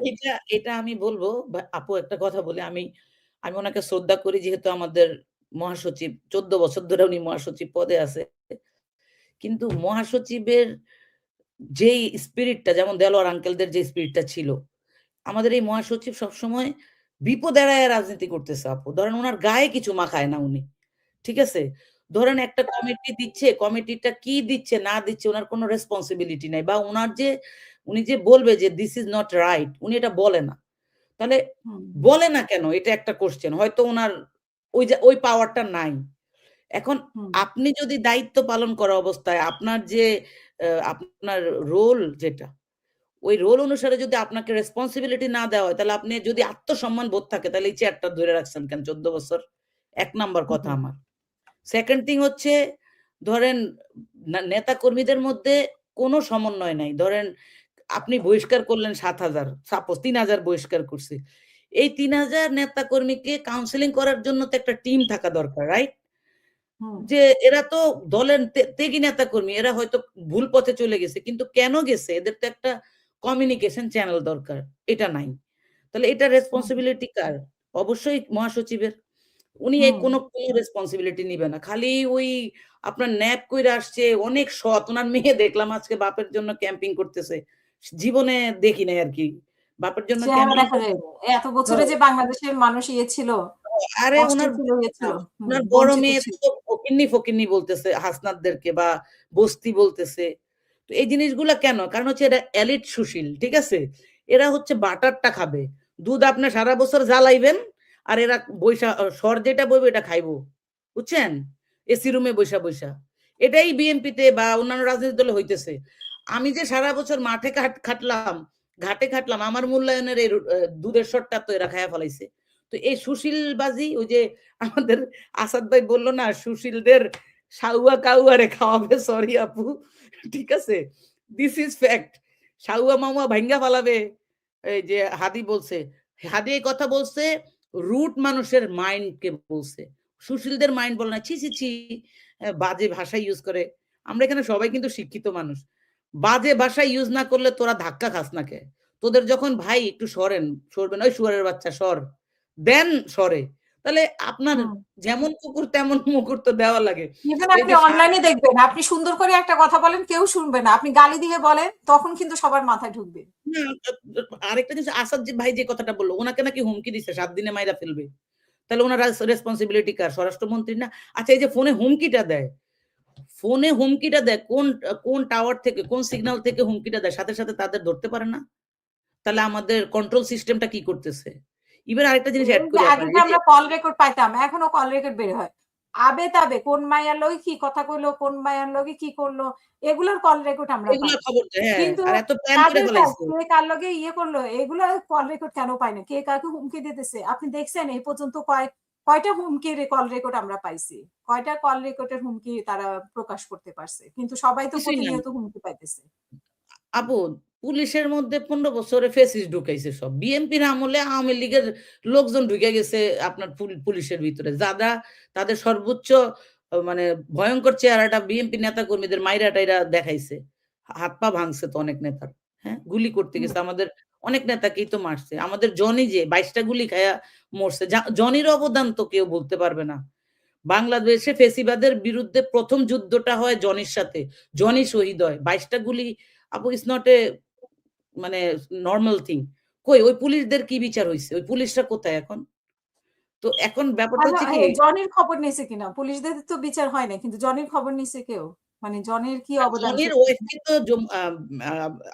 এটা এটা আমি বলব আপু একটা কথা বলি। আমি আমি উনাকে শ্রদ্ধা করি যেহেতু আমাদের মহাসচিব ১৪ বছর ধরে উনি মহাসচিব পদে আছে। কিন্তু মহাসচিবের যেই স্পিরিটটা যেমন দেলোয়ার আঙ্কেলদের যে স্পিরিটটা ছিল, আমাদের এই মহাসচিব সবসময় বিপদ এড়ায়ে রাজনীতি করতেছে আপু। ধরেন উনার গায়ে কিছু মাখায় না উনি। ঠিক আছে? ধরেন একটা কমিটি দিচ্ছে, কমিটিটা কি দিচ্ছে না দিচ্ছে উনার কোনো রেসপনসিবিলিটি নাই বা উনি যে বলবে যে দিস ইস নট রাইট উনি এটা বলে না। তাহলে হুম, বলে না কেন? এটা একটা কোয়েশ্চেন। হয়তো উনার ওই পাওয়ারটা নাই। এখন হুম, আপনি যদি দায়িত্ব পালন করা অবস্থায় আপনার যে আপনার রোল যেটা, ওই রোল অনুসারে যদি আপনাকে রেসপনসিবিলিটি না দেওয়া হয়, তাহলে আপনি যদি আত্মসম্মান বোধ থাকে তাহলে এই চেয়ারটা ধরে রাখছেন কেন ১৪ বছর? ১ নাম্বার হুম, কথা আমার। সেকেন্ড থিং হচ্ছে ধরেন নেতা কর্মীদের মধ্যে কোনো সমন্বয় নাই। ধরেন আপনি বহিষ্কার করলেন ৭,০০০ সাপোজ ৩,০০০ বহিষ্কার করছে। এই ৩,০০০ নেতা কর্মীকে কাউন্সেলিং করার জন্য তো একটা টিম থাকা দরকার, রাইট? হুম, যে এরা তো দলের ত্যাগী নেতা কর্মী। এরা হয়তো ভুল পথে চলে গেছে। কিন্তু কেন গেছে? এদের তো একটা কমিউনিকেশন চ্যানেল দরকার। এটা নাই। তাহলে এটা হুম, রেসপনসিবিলিটি কার? অবশ্যই মহাসচিবের। উনি হুম। কোনো রেসপনসিবিলিটি নিবে না। খালি ওই আপনার ন্যাপ কইরা আসছে, অনেক সৎ। উনার মেয়ে দেখলাম আজকে বাপের জন্য ক্যাম্পিং করতেছে। জীবনে দেখি নাই আরকি। বাপের জন্য চেহারা ক্যাম্পিং দেখা করতে যায়নি। এত বছরে হ্যাঁ, যে বাংলাদেশের মানুষ ছিল, আরে কষ্টে উনার ছিল, ছিল। হুম, উনার বড় বঞ্চিত মেয়ে ছিল। তো ফকিন্নি বলতেছে হাসনাতদেরকে বা বস্তি বলতেছে। তো এই জিনিসগুলা কেন? কারণ হচ্ছে এরা এলিট সুশীল। ঠিক আছে? এরা হচ্ছে বাটারটা খাবে। দুধ আপনি সারা বছর জ্বালাইবেন আর এরা সর যেটা বইবে এটা খাইবো। বুঝছেন? এসি রুমে বইসা। এটাই বিএনপিতে বা অন্যান্য রাজনৈতিক দলে হইতেছে। আমি যে সারা বছর মাঠে খাটলাম, ঘাটে খাটলাম, আমার মূল্যায়নের এই দুধের সরটা তো এরা খাইয়া ফেলাইছে। তো এই সুশীলবাজি ওই যে আমাদের আসাদ ভাই বলল না সুশীলদের সাউয়া কাউয়ারে খাওয়াবে সরি আপু। ঠিক আছে? This is fact. সাউয়া মামুয়া ভাইঙ্গা ফালাবে। এই যে হাদি বলছে। হাদি এই কথা বলছে রুট মানুষের মাইন্ডকে বলছে। সুশীলদের মাইন্ড বলে না। ছি, ছি, ছি বাজে ভাষা ইউজ করে। আমরা এখানে সবাই কিন্তু শিক্ষিত মানুষ। বাজে ভাষা ইউজ না করলে তোরা ধাক্কা খাস না কে? তোদের যখন ভাই একটু সরবেন ওই শুয়ারের বাচ্চা সর। দেন সরে। তাহলে আপনার হুম। যেমন কুকুর তেমন মুকুর তো দেওয়া লাগে। ইভেন তো এই আপনি যে অনলাইনে দেখবেন, আপনি সুন্দর করে একটা কথা বলেন, কেউ শুনবে না। আপনি গালি দিয়ে বলেন, তখন কিন্তু সবার মাথায় ঢুকবে। না, আরেকটা জিনিস আসাদ ভাই যে কথাটা বলল, উনাকে নাকি হুমকি দিছে ৭ দিনে মাইরা ফেলবে। তাহলে উনার রেসপনসিবিলিটি কার? স্বরাষ্ট্রমন্ত্রীর না? আচ্ছা এই যে ফোনে হুমকিটা দেয় কোন টাওয়ার থেকে, কোন সিগন্যাল থেকে হুমকিটা দেয়? সাথে তাদের ধরতে পারে না? তাহলে আমাদের কন্ট্রোল সিস্টেমটা কি করতেছে? ইভেন আরেকটা জিনিস এড ওই যে করি আগে আপনার যে এই যে আমরা কল রেকর্ড পাইতাম, এখনো কল রেকর্ড বের হয়। আবে তাবে কোন মাইয়ার লগে কি কথা কইলো, কোন মাইয়ার লগে কি করলো, এগুলোর কল রেকর্ড আমরা এগুলা পাই। খবর দেয় হ্যাঁ, কিন্তু আর এত প্ল্যান করে কাজের কাজ, ফেলাইছে। কে কার লগে করলো, এগুলো কল রেকর্ড কেন পাই না? কে কাকে হুমকি দিতেছে? আপনি দেখছেন এই পর্যন্ত কয়টা হুমকির কল রেকর্ড আমরা পাইছি? কয়টা কল রেকর্ডের হুমকি তারা প্রকাশ করতে পারছে? কিন্তু সবাই তো কিছুই নাই। প্রতিনিয়ত হুমকি পাইতেছে। আপু পুলিশের মধ্যে ১৫ বছরে ফেসিস্ট ঢুকাইছে সব। বিএনপির আমলে আওয়ামী লীগের লোকজন ঢুকে গেছে আপনার পুলিশের ভিতরে। যারা তাদের সর্বোচ্চ মানে ভয়ংকর চেহারাটা বিএনপি নেতাকর্মীদের মাইরা-টাইরা দেখাইছে। হাত পা ভাঙছে তো অনেক নেতার। হ্যাঁ? গুলি করতে হুম। গেছে। আমাদের অনেক নেতাকেই তো মারছে। আমাদের জনি যে ২২ টা গুলি খাইয়া মরছে। জনির অবদান তো কেউ ভুলতে পারবে না। বাংলাদেশে ফেসিবাদের বিরুদ্ধে ১ম যুদ্ধটা হয় জনির সাথে। জনি শহীদ হয়। ২২ টা গুলি আপু ইটস নট এ মানে নরমাল থিং। কই ওই পুলিশদের কি বিচার হইছে? ওই পুলিশরা কোথায় এখন? তো এখন ব্যাপারটা আচ্ছা, হচ্ছে কি জনির খবর নিছে কিনা? পুলিশদের তো বিচার হয় নাই। কিন্তু জনির খবর নিছে কেউ? মানে জনির কি অবদান জনির সেটা ওয়াইফকে তো আ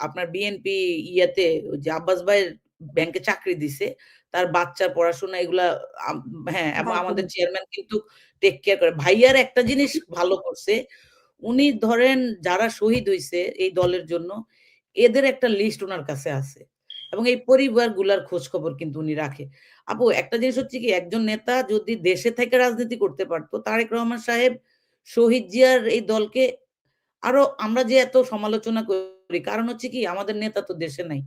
আপনার বিএনপি ইয়েতে ওই যে আব্বাস ভাইয়ের ব্যাংকে চাকরি দিছে। তার বাচ্চার পড়াশোনা এগুলা আম হ্যাঁ, এবং দায়িত্ব আমাদের নিছে। চেয়ারম্যান কিন্তু টেক কেয়ার করে। ভাইয়ার একটা জিনিস ভালো করছে। উনি ধরেন যারা শহীদ হইছে এই দলের জন্য, এদের একটা লিস্ট উনার কাছে আছে। এবং এই পরিবারগুলার খোঁজখবর কিন্তু উনি রাখে। আপু একটা জিনিস হচ্ছে কি একজন নেতা যদি দেশে থেকে রাজনীতি করতে পারত, তারেক রহমান সাহেব শহীদ জিয়ার এই দলকে আরো আমরা যে এত সমালোচনা করি কারণ হচ্ছে কি আমাদের নেতা তো দেশে নাই।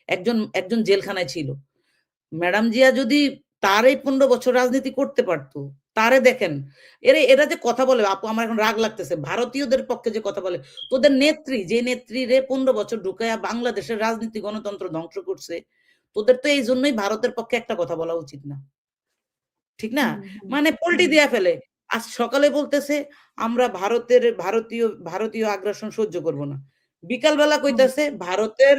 একজন জেলখানায় ছিল। ম্যাডাম জিয়া যদি তার এই ১৫ বছর রাজনীতি করতে পারত, তারে দেখেন। এরা যে কথা বলে আপু আমার এখন রাগ লাগতেছে। ভারতীয়দের পক্ষে যে কথা বলে, তোদের নেত্রী যে নেত্রীরে ১৫ বছর ঢুকাইয়া বাংলাদেশের রাজনীতি গণতন্ত্র ধ্বংস করছে, তোদের তো এই জন্যই ভারতের পক্ষে একটা কথা বলা উচিত না। ঠিক না? হুম, হুম, মানে পল্টি হুম, দিয়া ফেলে। আজ সকালে বলতেছে আমরা ভারতীয় আগ্রাসন সহ্য করব না। বিকালবেলা হুম। কইতাছে ভারতের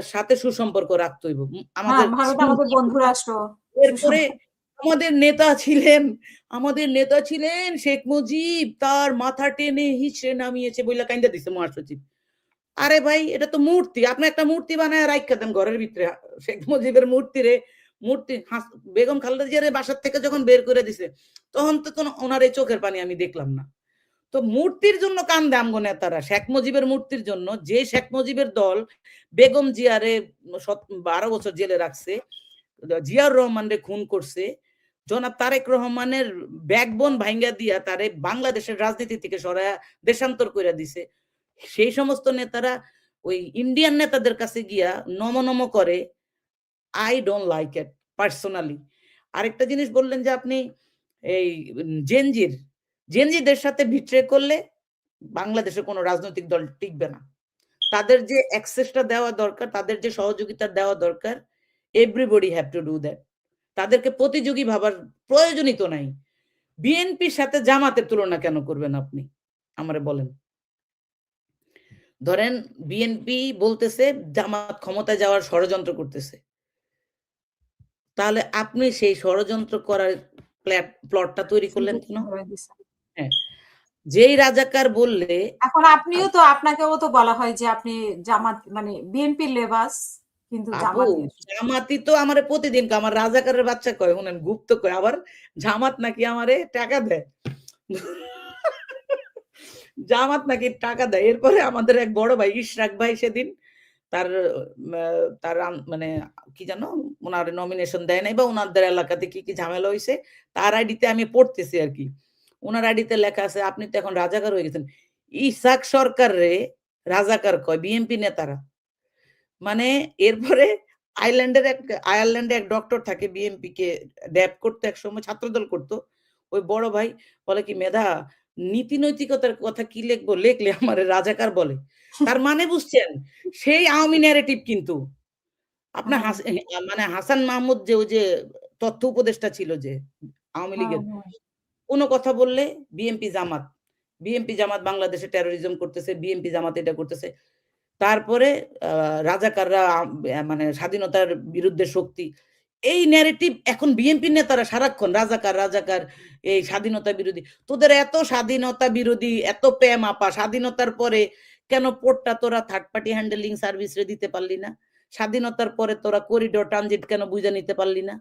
সাথে সুসম্পর্ক রাখতে হইব। হ্যাঁ, আমাদের ভারত আমাদের বন্ধু রাষ্ট্র। এরপরে আমাদের নেতা ছিলেন আমাদের নেতা ছিলেন শেখ মুজিব, তার মাথা টেনে হিচড়ে নামিয়েছে বইলা কাইন্দা দিছে মহাসচিব। আরে ভাই এটা তো মূর্তি। আপনি একটা মূর্তি বানায় রাইখা দেন ঘরের ভিতরে। শেখ মুজিবের বেগম খালেদা জিয়ার বাসার থেকে যখন বের করে দিছে তখন তো ওনার এই চোখের পানি আমি দেখলাম না। তো মূর্তির জন্য কান্দে আমগো নেতারা। শেখ মুজিবের মূর্তির জন্য যে শেখ মুজিবের দল বেগম জিয়ারে 12 বছর জেলে রাখছে, জিয়াউর রহমানরে খুন করছে, জনাব তারেক রহমানের ব্যাকবোন ভাঙ্গা দিয়া তারে বাংলাদেশের রাজনীতি থেকে সরায়া দেশান্তর করে দিছে। সেই সমস্ত নেতারা ওই ইন্ডিয়ান নেতাদের কাছে গিয়া নম করে। I don't like it personally. আরেকটা জিনিস বললেন যে আপনি এই জেনজির জেনজিদের সাথে বিট্রে করলে বাংলাদেশে কোনো রাজনৈতিক দল টিকবে না। তাদের যে অ্যাক্সেসটা দেওয়া দরকার, তাদের যে সহযোগিতা দেওয়া দরকার, everybody have to do that. তাদেরকে প্রতিযোগী ভাবার প্রয়োজনই তো নাই। বিএনপির সাথে জামাতের তুলনা কেন করবেন আপনি? আমারে বলেন। ধরেন বিএনপি বলতেছে জামাত ক্ষমতায় যাওয়ার ষড়যন্ত্র করতেছে। তাহলে আপনি সেই ষড়যন্ত্র করার প্লটটা তৈরি করলেন সুযোগ কেন? করে দিছে। হ্যাঁ, যেই রাজাকার বললে এখন আপনাকেও তো বলা হয় যে আপনি জামাত মানে বিএনপির লেবাস কিন্তু আপু জামাতের। জামাতি তো আমারে প্রতিদিন আমার রাজাকারের বাচ্চা কয় শুনেন গুপ্ত কয় আবার জামাত নাকি আমারে টাকা দেয়। জামাত নাকি টাকা দেয়। এরপরে আমাদের এক বড় ভাই ইশরাক ভাই সেদিন তার মানে কি জানো উনার নমিনেশন দেয় নাই বা উনাদের এলাকাতে কি ঝামেলা হইছে তার আইডিতে আমি পড়তেছি আরকি। উনার আইডিতে লেখা আছে আপনি তো এখন রাজাকার হয়ে গেছেন। ইসাক সরকার রে রাজাকার কয় বিএনপি নেতারা। মানে এরপরে আয়ারল্যান্ডে এক ডক্টর থাকে বিএনপি কে ড্যাপ করতো একসময় ছাত্রদল করতো। ওই বড় ভাই বলে কি মেধা নীতি নৈতিকতার কথা কি লিখবো? লেখলে আমারে রাজাকার বলে। তার মানে বুঝছেন? সেই আওয়ামী ন্যারেটিভ কিন্তু। আপনার হুম, মানে হাসান মাহমুদ যে ওই যে তথ্য উপদেষ্টা ছিল যে আওয়ামী হুম, লীগের হুম, কোন কথা বললে বিএনপি জামাত। বিএনপি জামাত বাংলাদেশে টেরোরিজম করতেছে, বিএনপি জামাত এটা করতেছে। তারপরে রাজাকাররা মানে স্বাধীনতার বিরুদ্ধে শক্তি। এই ন্যারেটিভ এখন বিএনপি নেতারা সারাক্ষণ রাজাকার এই স্বাধীনতা বিরোধী। তোদের এত স্বাধীনতা বিরোধী, এত প্রেম আপা স্বাধীনতার পরে কেন পোর্টটা তোরা থার্ড পার্টি হ্যান্ডেলিং সার্ভিস রে দিতে পারলি না? স্বাধীনতার পরে তোরা করিডোর ট্রানজিট কেন বুঝে নিতে পারলি না?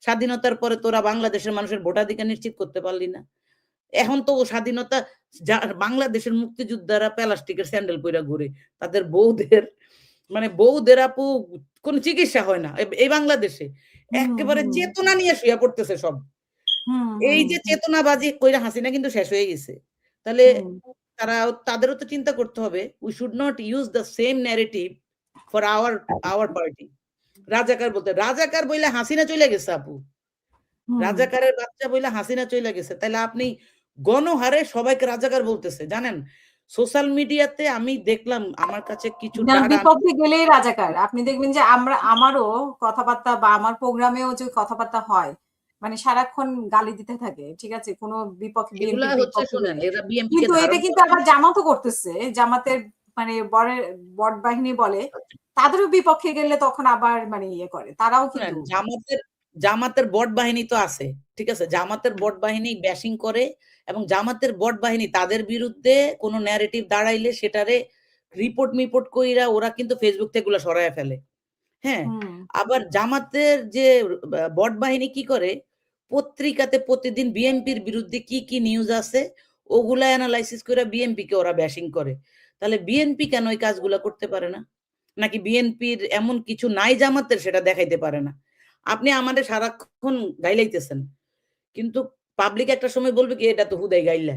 স্বাধীনতার পরে তোরা বাংলাদেশের মানুষের ভোটাধিকার নিশ্চিত করতে পারলি না? এখন তো স্বাধীনতা বাংলাদেশের মুক্তিযোদ্ধারা প্লাস্টিকের স্যান্ডেল পইরা ঘুরে। তাদের বউদের আপু কোন চিকিৎসা হয় না এই বাংলাদেশে। হুম, একেবারে হুম, চেতনা নিয়ে শুয়ে পড়তেছে সব। হুম, এই হুম, যে চেতনাবাজি কইরা হাসিনা কিন্তু শেষ হয়ে গেছে। তাহলে হুম, তাদেরও তো চিন্তা করতে হবে we should not use the same narrative for our party. রাজাকার বইলা হাসিনা চইলা গেছে আপু। হুম। রাজাকারের বাচ্চা বইলা হাসিনা চইলা গেছে। তাইলে আপনি গণহারে সবাইকে রাজাকার বলতেছে। জানেন? সোশ্যাল মিডিয়াতে আমি দেখলাম আমার কাছে কিছু যার ডাটা বিপক্ষে গেলেই রাজাকার। আপনি দেখবেন যে আমারও কথাবার্তা বা আমার প্রোগ্রামেও যে কথাবার্তা হয়, মানে সারাক্ষণ গালি দিতে থাকে। ঠিক আছে? কোনো এগুলা বিএনপির হচ্ছে বিপক্ষে শোনেন গেলে। এরা বিএনপি কে কিন্তু এটা ধারণ কিন্তু করে আবার জামাতও করতেছে। জামাতের মানে বট বাহিনী বলে, তাদেরও বিপক্ষে গেলে তখন আবার মানে ইয়ে করে। তারাও শুনেন কিন্তু জামাতের বট বাহিনী তো আছে। ঠিক আছে? জামাতের বট বাহিনী ব্যাশিং করে এবং জামাতের বট বাহিনী তাদের বিরুদ্ধে কোন ন্যারেটিভ দাঁড়াইলে সেটারে রিপোর্ট কইরা ওরা কিন্তু ফেসবুক থেকে এগুলা সরাইয়া ফেলে। হ্যাঁ? হুম, আবার জামাতের যে বট বাহিনী কি করে? পত্রিকাতে প্রতিদিন বিএনপির বিরুদ্ধে কি নিউজ আছে ওগুলা এনালাইসিস করে বিএনপিকে ওরা ব্যাশিং করে। তাহলে বিএনপি কেন এই কাজগুলা করতে পারে না? নাকি বিএনপির এমন কিছু নাই জামাতের সেটা দেখাইতে পারে না? আপনি আমাদের সারাক্ষণ গাইলাইতেছেন। কিন্তু পাবলিক একটা সময় বলবে কি এটা তো হুদাই গাইলা।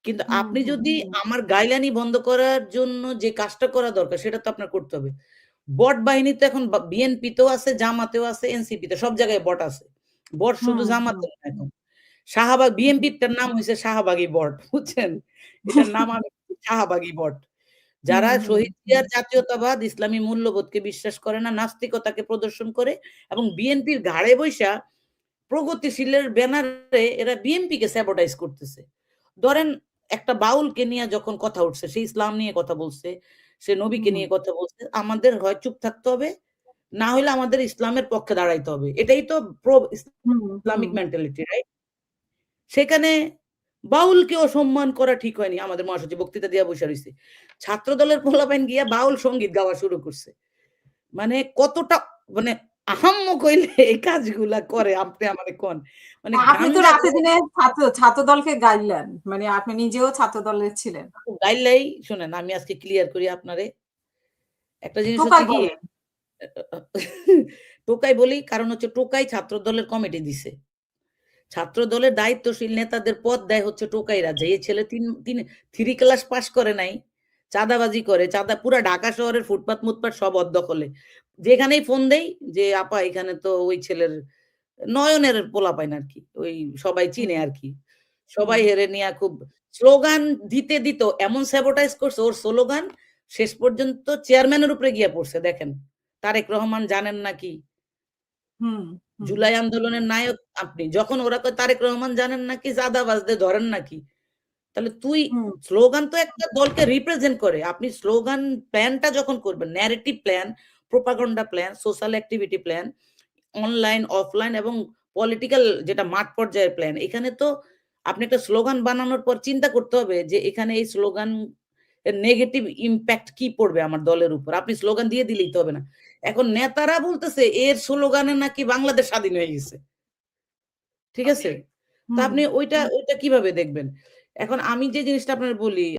কিন্তু হুম, আপনি হুম, যদি আমার গাইলানি বন্ধ করার জন্য যে কাজটা করা দরকার সেটা তো আপনার করতে হবে। বট বাহিনী তো এখন বিএনপিতেও আছে, জামাতেও আছে, এনসিপিতে সব জায়গায় বট আছে। বট শুধু হুম, হুম, জামাতের না এখন। শাহবাগ হুম, বিএনপিরটার নাম হইছে শাহবাগী বট। বুঝছেন? এটার নাম আমি শাহবাগী বট। যারা হুম, হুম, শহীদ হুম। জিয়ার জাতীয়তাবাদ, ইসলামী মূল্যবোধকে বিশ্বাস করে না, নাস্তিকতাকে প্রদর্শন করে এবং বিএনপির ঘাড়ে বইসা প্রগতিশীলের ব্যানারে এরা বিএনপিকে স্যাবোটাইজ করতেছে। ধরেন একটা বাউলকে নিয়ে যখন কথা উঠছে, সে ইসলাম নিয়ে কথা বলছে, সে নবীকে হুম, নিয়ে কথা বলছে, আমাদের হয় চুপ থাকতে হবে, না হইলে আমাদের ইসলামের পক্ষে দাঁড়াইতে হবে। এটাই তো প্রো হুম, হুম। Islamic mentality, right? সেখানে বাউলকে অসম্মান করা ঠিক হয়নি। আমাদের মহাসচিব বক্তৃতা দিয়া বইসা রইছে। ছাত্রদলের পোলাপাইন গিয়া বাউল সংগীত গাওয়া শুরু করছে। মানে কতটা মানে আহাম্মক হইলে এই কাজগুলা করে আপনি আমারে কন। মানে আপনি তো গাঞ্জা রাতে দিনে ছাত্রদলকে গাইলেন। মানে আপনি নিজেও ছাত্রদলে ছিলেন। গাইলেই শোনেন আমি আজকে ক্লিয়ার করি আপনারে। একটা জিনিস টোকাই হচ্ছে কি বলেন। টোকাই বলি কারণ হচ্ছে টোকাই ছাত্রদলের কমিটি দিছে। ছাত্রদলের দায়িত্বশীল নেতাদের পদ দেয় হচ্ছে টোকাইরা। যে ছেলে 3 ক্লাস পাস করে নাই, চাঁদাবাজি করে, পুরা ঢাকা শহরের ফুটপাত-মুটপাত সব ওর দখলে। যেখানেই ফোন দেই যে, "আপা এখানে তো ওই ছেলের" নয়নের পোলাপাইন আরকি। ওই সবাই হুম, চিনে আরকি। হুম, সবাই হেরে নিয়া খুব স্লোগান দিত এমন স্যাবোটাইজ করছে ওর স্লোগান শেষ পর্যন্ত চেয়ারম্যানের উপরে গিয়া পড়ছে দেখেন। তারেক রহমান জানেন নাকি? হুম, হুম, জুলাই আন্দোলনের নায়ক আপনি। যখন ওরা কয় তারেক রহমান জানেন নাকি চাঁদাবাজদের ধরেন নাকি? তাহলে তুই হুম, স্লোগান তো একটা দলকে রিপ্রেজেন্ট করে। আপনি স্লোগান প্ল্যানটা যখন করবেন, narrative plan, propaganda plan, social activity plan, online, offline এবং পলিটিক্যাল যেটা মাঠ পর্যায়ের প্ল্যান। এখানে তো আপনি একটা স্লোগান বানানোর পর চিন্তা করতে হবে যে এখানে এই স্লোগান এর নেগেটিভ ইমপ্যাক্ট কি পড়বে আমার দলের উপর। আপনি স্লোগান দিয়ে দিলেই তো হবে না। এখন নেতারা বলতেছে এর স্লোগানে নাকি বাংলাদেশ স্বাধীন হয়ে গেছে। ঠিক আছে? তো হুম। আপনি ওইটা কিভাবে দেখবেন? এখন আমি যে জিনিসটা আপনার বলি